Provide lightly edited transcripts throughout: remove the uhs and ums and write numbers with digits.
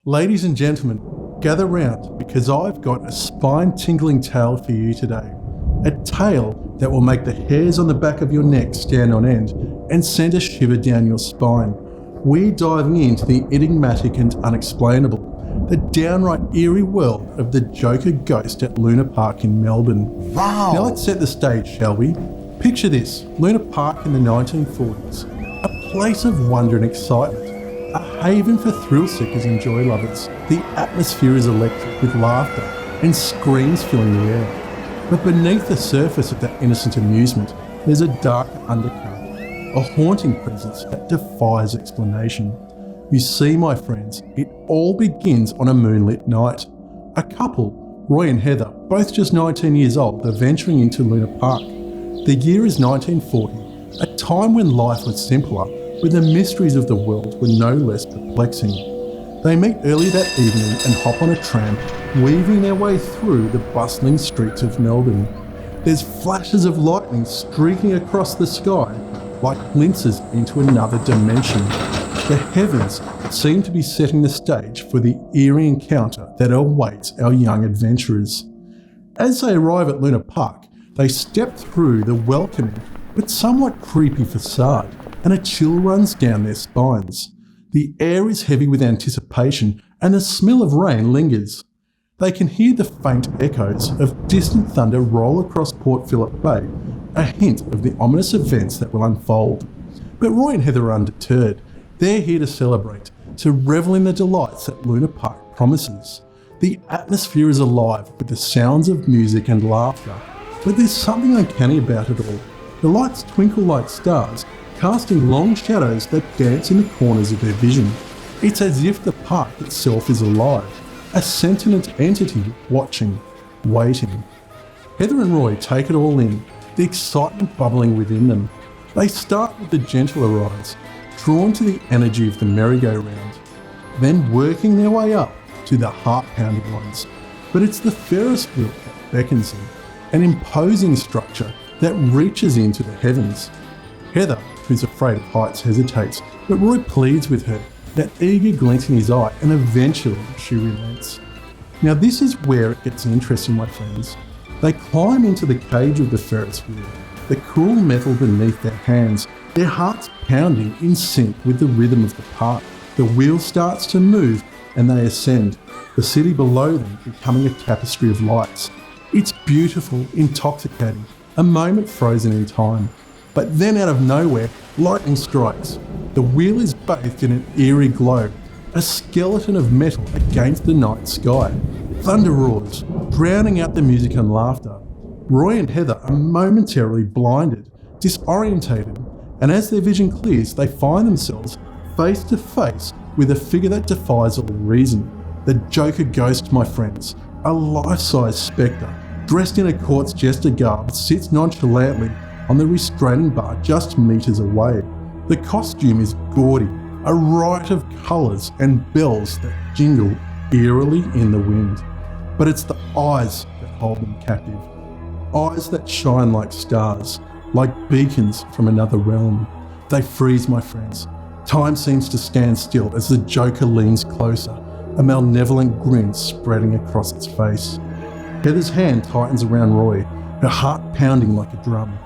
Ladies and gentlemen, gather round because I've got a spine-tingling tale for you today. A tale that will make the hairs on the back of your neck stand on end and send a shiver down your spine. We're diving into the enigmatic and unexplainable, the downright eerie world of the Joker ghost at Luna Park in Melbourne. Wow! Now let's set the stage, shall we? Picture this, Luna Park in the 1940s, a place of wonder and excitement, a haven for thrill seekers and joy lovers. The atmosphere is electric with laughter and screams filling the air. But beneath the surface of that innocent amusement, there's a dark undercurrent, a haunting presence that defies explanation. You see, my friends, it all begins on a moonlit night. A couple, Roy and Heather, both just 19 years old, are venturing into Luna Park. The year is 1940, a time when life was simpler, when the mysteries of the world were no less perplexing. They meet early that evening and hop on a tram, weaving their way through the bustling streets of Melbourne. There's flashes of lightning streaking across the sky like glimpses into another dimension. The heavens seem to be setting the stage for the eerie encounter that awaits our young adventurers. As they arrive at Luna Park, they step through the welcoming but somewhat creepy facade, and a chill runs down their spines. The air is heavy with anticipation and the smell of rain lingers. They can hear the faint echoes of distant thunder roll across Port Phillip Bay, a hint of the ominous events that will unfold. But Roy and Heather are undeterred. They're here to celebrate, to revel in the delights that Luna Park promises. The atmosphere is alive with the sounds of music and laughter, but there's something uncanny about it all. The lights twinkle like stars, casting long shadows that dance in the corners of their vision. It's as if the park itself is alive, a sentient entity watching, waiting. Heather and Roy take it all in, the excitement bubbling within them. They start with the gentler rides, drawn to the energy of the merry-go-round, then working their way up to the heart-pounding ones. But it's the Ferris wheel that beckons them, an imposing structure that reaches into the heavens. Heather, who's afraid of heights, hesitates, but Roy pleads with her, that eager glint in his eye, and eventually she relents. Now this is where it gets interesting, my friends. They climb into the cage of the Ferris wheel, the cool metal beneath their hands, their hearts pounding in sync with the rhythm of the park. The wheel starts to move and they ascend, the city below them becoming a tapestry of lights. It's beautiful, intoxicating, a moment frozen in time. But then out of nowhere, lightning strikes. The wheel is bathed in an eerie glow, a skeleton of metal against the night sky. Thunder roars, drowning out the music and laughter. Roy and Heather are momentarily blinded, disorientated, and as their vision clears, they find themselves face to face with a figure that defies all reason. The Joker ghost, my friends, a life-size spectre, dressed in a court's Jester garb, sits nonchalantly on the restraining bar just meters away. The costume is gaudy, a riot of colours and bells that jingle eerily in the wind. But it's the eyes that hold them captive. Eyes that shine like stars, like beacons from another realm. They freeze, my friends. Time seems to stand still as the Joker leans closer, a malevolent grin spreading across its face. Heather's hand tightens around Roy, her heart pounding like a drum.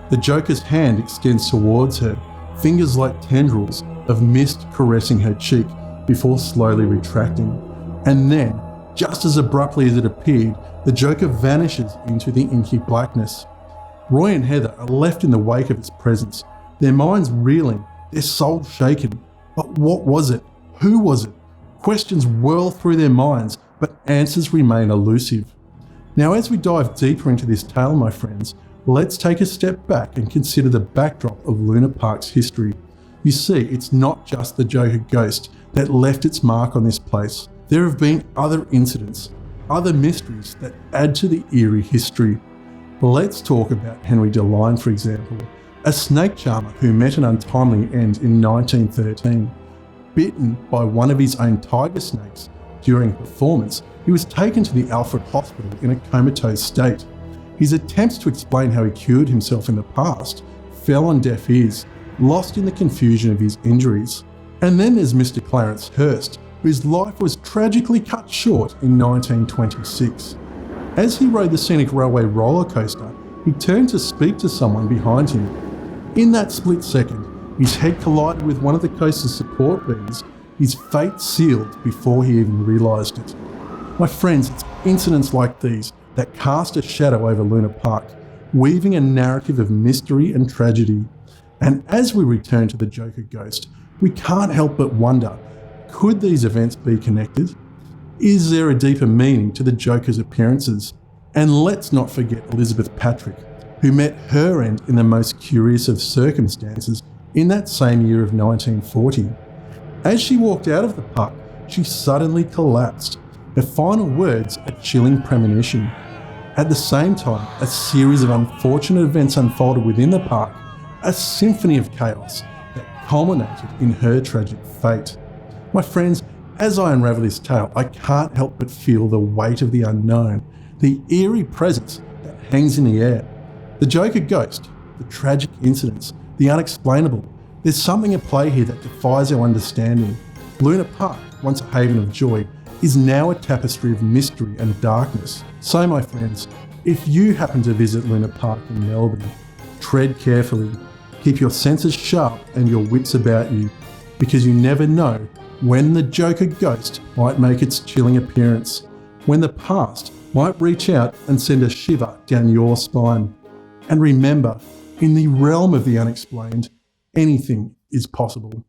The Joker's hand extends towards her, fingers like tendrils of mist caressing her cheek before slowly retracting. And then, just as abruptly as it appeared, the Joker vanishes into the inky blackness. Roy and Heather are left in the wake of its presence, their minds reeling, their souls shaken. But what was it? Who was it? Questions whirl through their minds, but answers remain elusive. Now, as we dive deeper into this tale, my friends, let's take a step back and consider the backdrop of Luna Park's history. You see, it's not just the Joker ghost that left its mark on this place. There have been other incidents, other mysteries that add to the eerie history. Let's talk about Henry DeLine, for example, a snake charmer who met an untimely end in 1913. Bitten by one of his own tiger snakes during a performance, he was taken to the Alfred Hospital in a comatose state. His attempts to explain how he cured himself in the past fell on deaf ears, lost in the confusion of his injuries. And then there's Mr. Clarence Hurst, whose life was tragically cut short in 1926. As he rode the scenic railway roller coaster, he turned to speak to someone behind him. In that split second, his head collided with one of the coaster's support beams, his fate sealed before he even realised it. My friends, it's incidents like these that cast a shadow over Luna Park, weaving a narrative of mystery and tragedy. And as we return to the Joker ghost, we can't help but wonder, could these events be connected? Is there a deeper meaning to the Joker's appearances? And let's not forget Elizabeth Patrick, who met her end in the most curious of circumstances in that same year of 1940. As she walked out of the park, she suddenly collapsed. Her final words a chilling premonition. At the same time, a series of unfortunate events unfolded within the park, a symphony of chaos that culminated in her tragic fate. My friends, as I unravel this tale, I can't help but feel the weight of the unknown, the eerie presence that hangs in the air. The Joker ghost, the tragic incidents, the unexplainable. There's something at play here that defies our understanding. Luna Park, once a haven of joy, is now a tapestry of mystery and darkness. So my friends, if you happen to visit Luna Park in Melbourne, tread carefully, keep your senses sharp and your wits about you, because you never know when the Joker ghost might make its chilling appearance, when the past might reach out and send a shiver down your spine. And remember, in the realm of the unexplained, anything is possible.